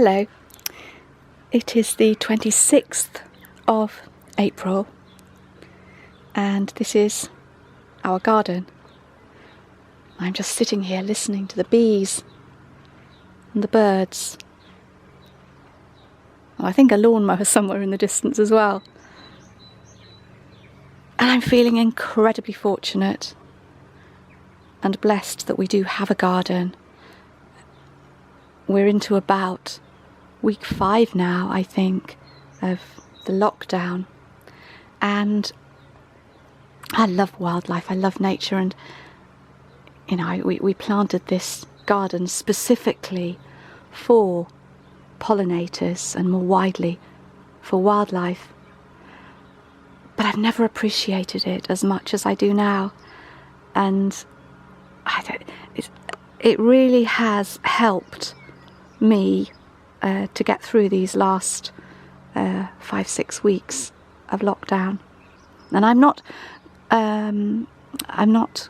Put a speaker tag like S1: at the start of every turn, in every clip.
S1: Hello, it is the 26th of April and this is our garden. I'm just sitting here listening to the bees and the birds. Oh, I think a lawnmower somewhere in the distance as well. And I'm feeling incredibly fortunate and blessed that we do have a garden. We're into about week 5 now, I think, of the lockdown. And I love wildlife, I love nature, and you know, we planted this garden specifically for pollinators and more widely for wildlife. But I've never appreciated it as much as I do now. And it really has helped me to get through these last 5-6 weeks of lockdown. And I'm not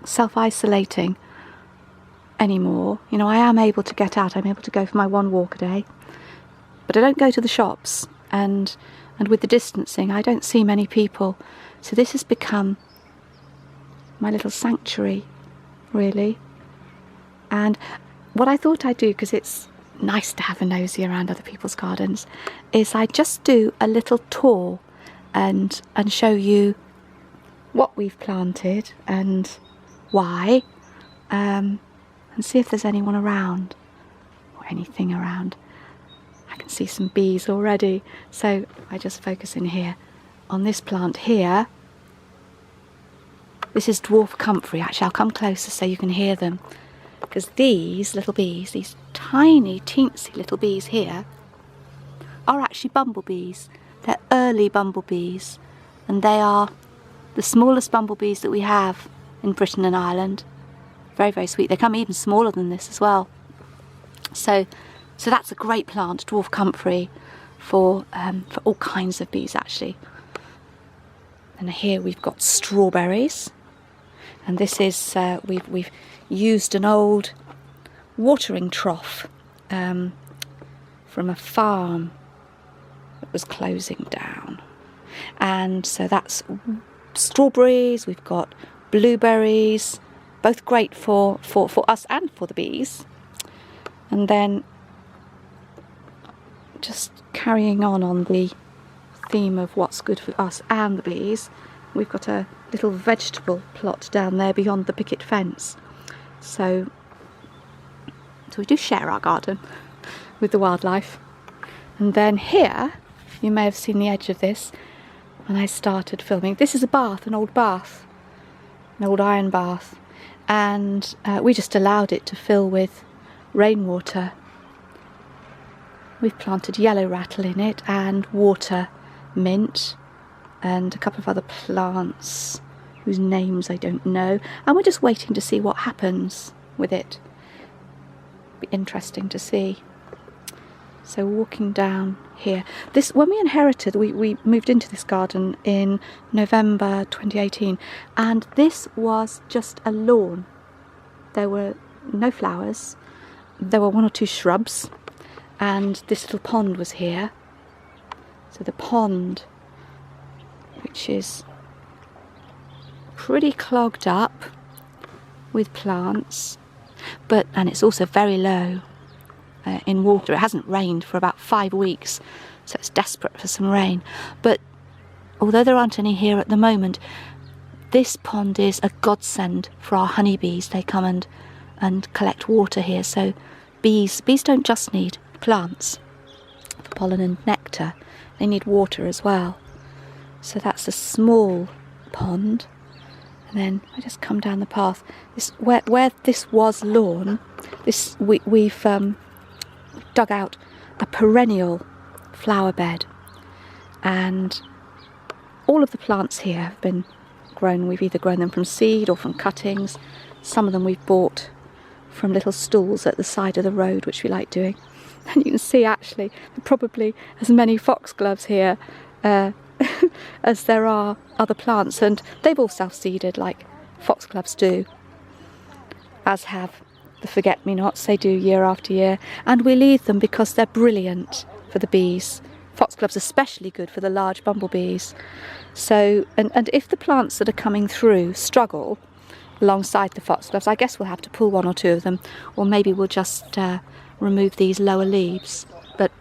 S1: self-isolating anymore. You know, I am able to get out. I'm able to go for my 1 walk a day, but I don't go to the shops, and with the distancing I don't see many people, so this has become my little sanctuary, really. And what I thought I'd do, because it's nice to have a nosy around other people's gardens, is I just do a little tour and show you what we've planted and why, and see if there's anyone around or anything around. I can see some bees already, so I just focus in here on this plant here. This is Dwarf Comfrey. Actually, I'll come closer so you can hear them, because these little bees, these tiny teensy little bees here, are actually bumblebees. They're early bumblebees, and they are the smallest bumblebees that we have in Britain and Ireland. Very, very sweet. They come even smaller than this as well. So that's a great plant, Dwarf Comfrey, for all kinds of bees actually. And here we've got strawberries, and this is we've used an old watering trough from a farm that was closing down, and so that's strawberries. We've got blueberries, both great for us and for the bees. And then, just carrying on the theme of what's good for us and the bees, we've got a little vegetable plot down there beyond the picket fence. So we do share our garden with the wildlife. And then here, you may have seen the edge of this when I started filming. This is a bath, an old iron bath, and we just allowed it to fill with rainwater. We've planted Yellow Rattle in it, and water mint, and a couple of other plants whose names I don't know, and we're just waiting to see what happens with it. Be interesting to see. So walking down here, this, when we inherited, we moved into this garden in November 2018, and this was just a lawn. There were no flowers, there were 1 or 2 shrubs, and this little pond was here. So the pond, which is pretty clogged up with plants, and it's also very low in water. It hasn't rained for about 5 weeks, so it's desperate for some rain. But although there aren't any here at the moment, this pond is a godsend for our honeybees. They come and collect water here. So bees don't just need plants for pollen and nectar, they need water as well. So that's a small pond. And then I just come down the path. This where this was lawn, we've dug out a perennial flower bed, and all of the plants here have been grown. We've either grown them from seed or from cuttings. Some of them we've bought from little stalls at the side of the road, which we like doing. And you can see actually probably as many foxgloves here as there are other plants, and they've all self-seeded like foxgloves do, as have the forget-me-nots. They do year after year, and we leave them because they're brilliant for the bees. Foxglove's especially good for the large bumblebees. So, and if the plants that are coming through struggle alongside the foxgloves, I guess we'll have to pull one or two of them, or maybe we'll just remove these lower leaves. But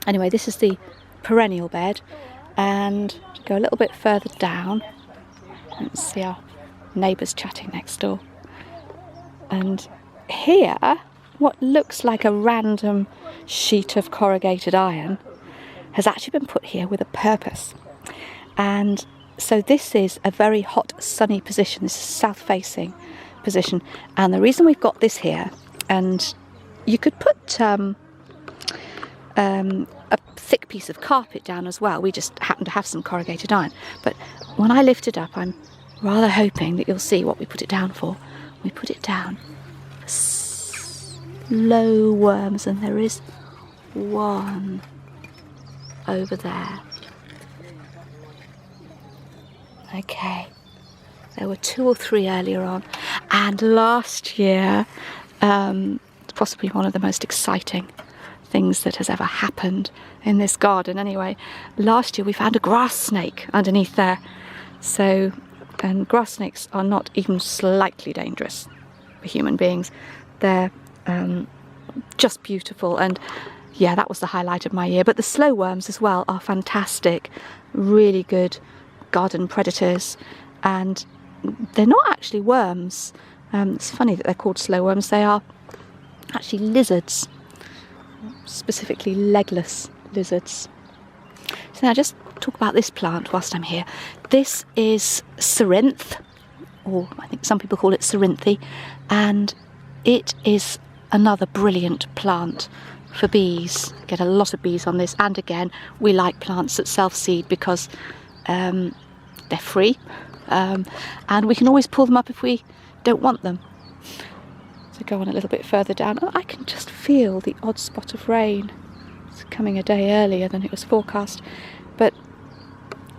S1: anyway, this is the perennial bed, and go a little bit further down and see our neighbours chatting next door. And here, what looks like a random sheet of corrugated iron has actually been put here with a purpose. And so this is a very hot, sunny position. This is a south-facing position. And the reason we've got this here, and you could put a thick piece of carpet down as well. We just happen to have some corrugated iron. But when I lift it up, I'm rather hoping that you'll see what we put it down for. We put it down for slow worms, and there is one over there. Okay, there were 2 or 3 earlier on, and last year, it's possibly one of the most exciting things that has ever happened in this garden. Anyway, last year we found a grass snake underneath there. So, and grass snakes are not even slightly dangerous for human beings. They're just beautiful, and yeah, that was the highlight of my year. But the slow worms as well are fantastic, really good garden predators, and they're not actually worms. It's funny that they're called slow worms. They are actually lizards, specifically legless lizards. So now just talk about this plant whilst I'm here. This is Cerinthe, or I think some people call it Cerinthe, and it is another brilliant plant for bees. Get a lot of bees on this, and again, we like plants that self-seed because they're free, and we can always pull them up if we don't want them. So go on a little bit further down. Oh, I can just feel the odd spot of rain. It's coming a day earlier than it was forecast. But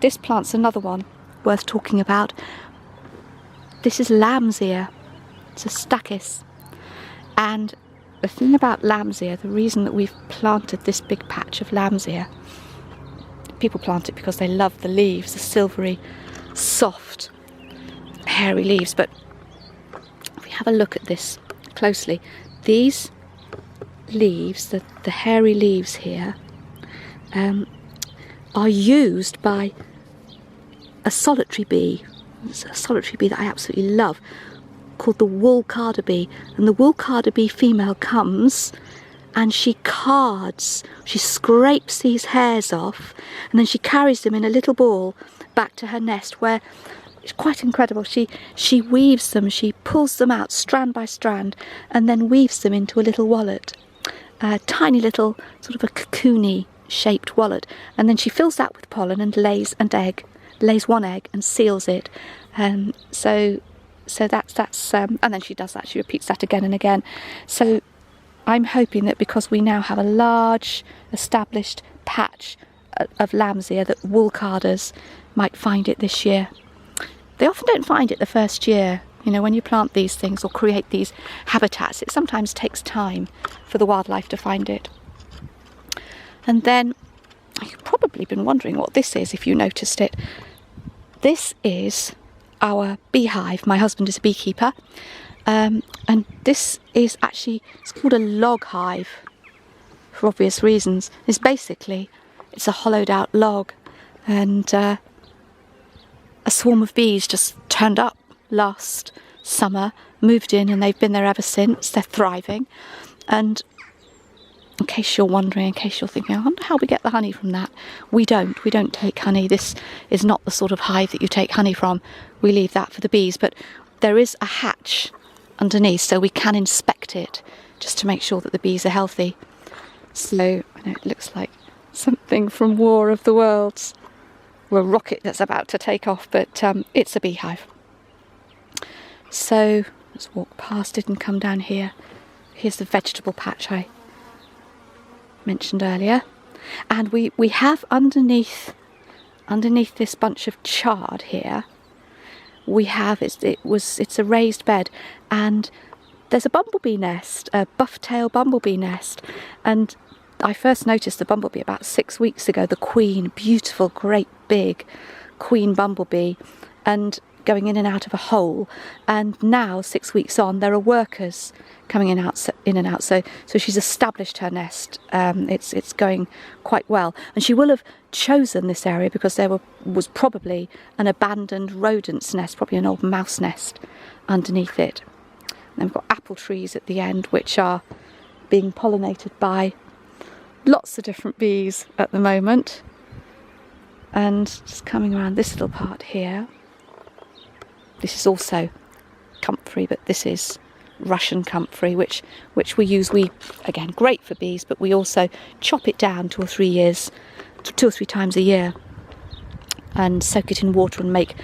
S1: this plant's another one worth talking about. This is lamb's ear. It's a stachys. And the thing about lamb's ear, the reason that we've planted this big patch of lamb's ear, people plant it because they love the leaves, the silvery, soft, hairy leaves. But if we have a look at this closely, these leaves, the hairy leaves here, are used by a solitary bee. It's a solitary bee that I absolutely love, called the wool-carder bee. And the wool-carder bee female comes and she cards, she scrapes these hairs off, and then she carries them in a little ball back to her nest, where it's quite incredible. She weaves them, she pulls them out strand by strand, and then weaves them into a little wallet, a tiny little sort of a cocoony shaped wallet, and then she fills that with pollen and lays one egg and seals it. So that's and then she does that, she repeats that again and again. So I'm hoping that because we now have a large established patch of lamb's ear, that wool-carders might find it this year. They often don't find it the first year. You know, when you plant these things or create these habitats, it sometimes takes time for the wildlife to find it. And then you've probably been wondering what this is if you noticed it. This is our beehive. My husband is a beekeeper, and this is actually, it's called a log hive for obvious reasons. It's a hollowed out log, and a swarm of bees just turned up last summer, moved in, and they've been there ever since. They're thriving. And in case you're wondering, in case you're thinking, I wonder how we get the honey from that, we don't take honey. This is not the sort of hive that you take honey from. We leave that for the bees, but there is a hatch underneath, so we can inspect it just to make sure that the bees are healthy. So I know it looks like something from War of the Worlds, or a rocket that's about to take off, but it's a beehive. So let's walk past it and come down here. Here's the vegetable patch I mentioned earlier, and we have underneath this bunch of chard here, we have it's a raised bed, and there's a bumblebee nest, a buff-tail bumblebee nest, and I first noticed the bumblebee about 6 weeks ago, the queen, beautiful, great big queen bumblebee, and going in and out of a hole. And now, 6 weeks on, there are workers coming in and out. So she's established her nest. It's going quite well, and she will have chosen this area because there was probably an abandoned rodent's nest, probably an old mouse nest underneath it. And then we've got apple trees at the end, which are being pollinated by lots of different bees at the moment. And just coming around this little part here, this is also comfrey, but this is Russian comfrey, which we use. Again, great for bees, but we also chop it down 2 or 3 times a year, and soak it in water and make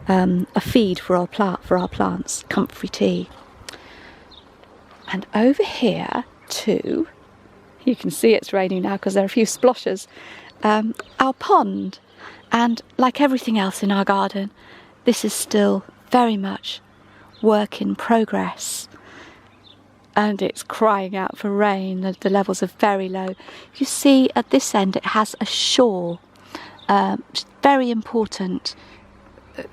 S1: a feed for our plants, comfrey tea. And over here too, you can see it's raining now because there are a few sploshers, our pond. And like everything else in our garden, this is still very much work in progress, and it's crying out for rain. The levels are very low. You see at this end it has a shore, which is very important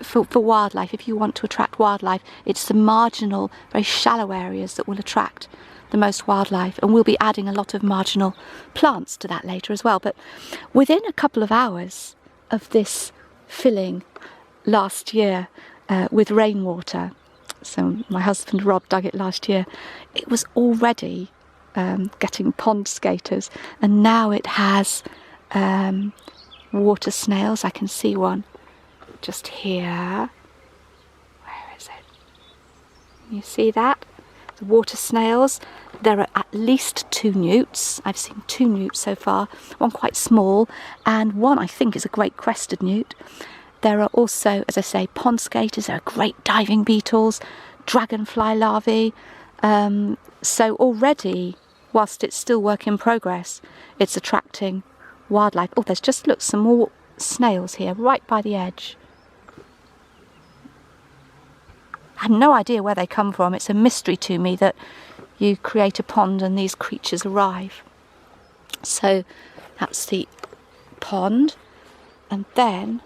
S1: for wildlife. If you want to attract wildlife, it's the marginal, very shallow areas that will attract the most wildlife, and we'll be adding a lot of marginal plants to that later as well. But within a couple of hours of this filling last year with rainwater, so my husband Rob dug it last year, it was already getting pond skaters, and now it has water snails. I can see one just here. Where is it? You see that? The water snails. There are at least 2 newts. I've seen 2 newts so far, one quite small, and one I think is a great crested newt. There are also, as I say, pond skaters. There are great diving beetles, dragonfly larvae. So already, whilst it's still work in progress, it's attracting wildlife. Oh, there's just, look, some more snails here, right by the edge. I had no idea where they come from. It's a mystery to me that you create a pond and these creatures arrive. So that's the pond. And then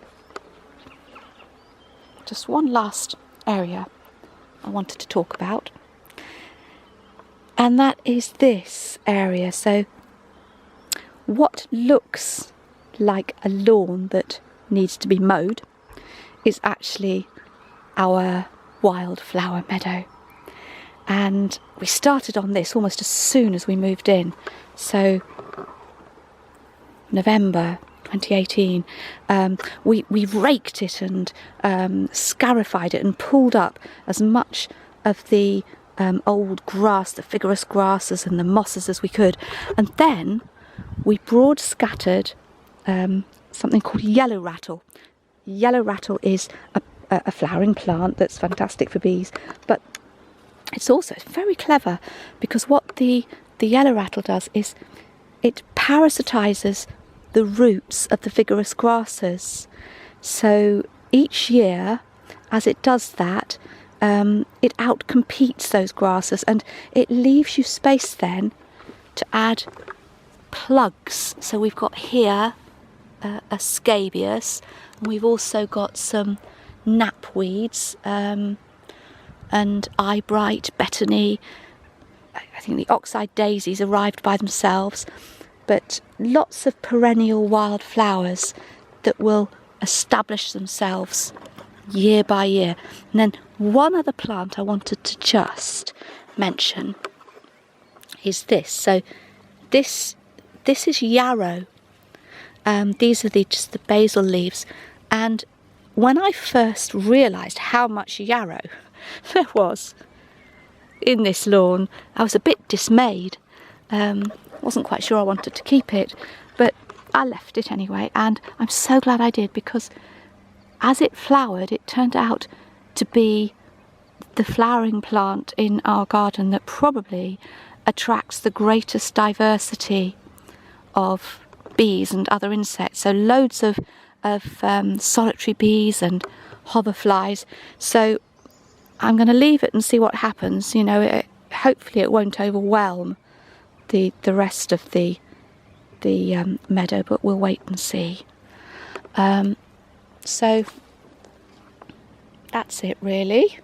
S1: just one last area I wanted to talk about, and that is this area. So what looks like a lawn that needs to be mowed is actually our wildflower meadow, and we started on this almost as soon as we moved in. So November 2018, we raked it and scarified it and pulled up as much of the old grass, the vigorous grasses and the mosses as we could, and then we broad scattered something called Yellow Rattle. Yellow Rattle is a flowering plant that's fantastic for bees, but it's also very clever because what the Yellow Rattle does is it parasitizes the roots of the vigorous grasses. So each year, as it does that, it outcompetes those grasses, and it leaves you space then to add plugs. So we've got here a Scabious, and we've also got some Knapweeds and Eyebright, Betony. I think the oxeye daisies arrived by themselves, but lots of perennial wildflowers that will establish themselves year by year. And then one other plant I wanted to just mention is this. So this is Yarrow. These are just the basil leaves, and when I first realised how much yarrow there was in this lawn, I was a bit dismayed. Wasn't quite sure I wanted to keep it, but I left it anyway, and I'm so glad I did, because as it flowered, it turned out to be the flowering plant in our garden that probably attracts the greatest diversity of bees and other insects. So loads of solitary bees and hoverflies. So I'm going to leave it and see what happens. You know, hopefully it won't overwhelm the rest of the meadow, but we'll wait and see. So that's it really.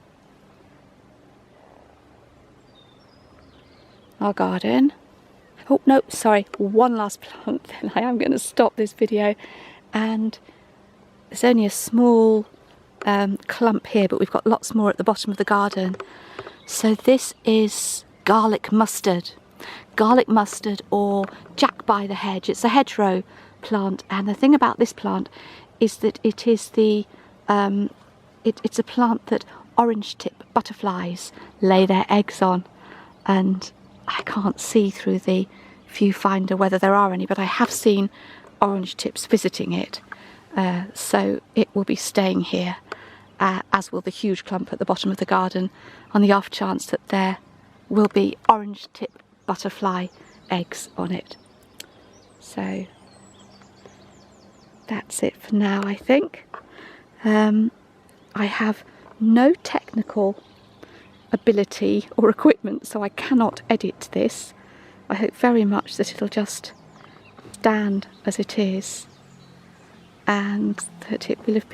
S1: Our garden. Oh no, sorry, one last plant, then I am going to stop this video. And there's only a small clump here, but we've got lots more at the bottom of the garden. So this is garlic mustard. Garlic mustard, or Jack-by-the-hedge. It's a hedgerow plant, and the thing about this plant is that it is it's a plant that orange tip butterflies lay their eggs on, and I can't see through the viewfinder whether there are any, but I have seen orange tips visiting it, so it will be staying here, as will the huge clump at the bottom of the garden, on the off chance that there will be orange tip butterfly eggs on it. So that's it for now, I think. I have no technical ability or equipment, so I cannot edit this. I hope very much that it'll just stand as it is, and that it will have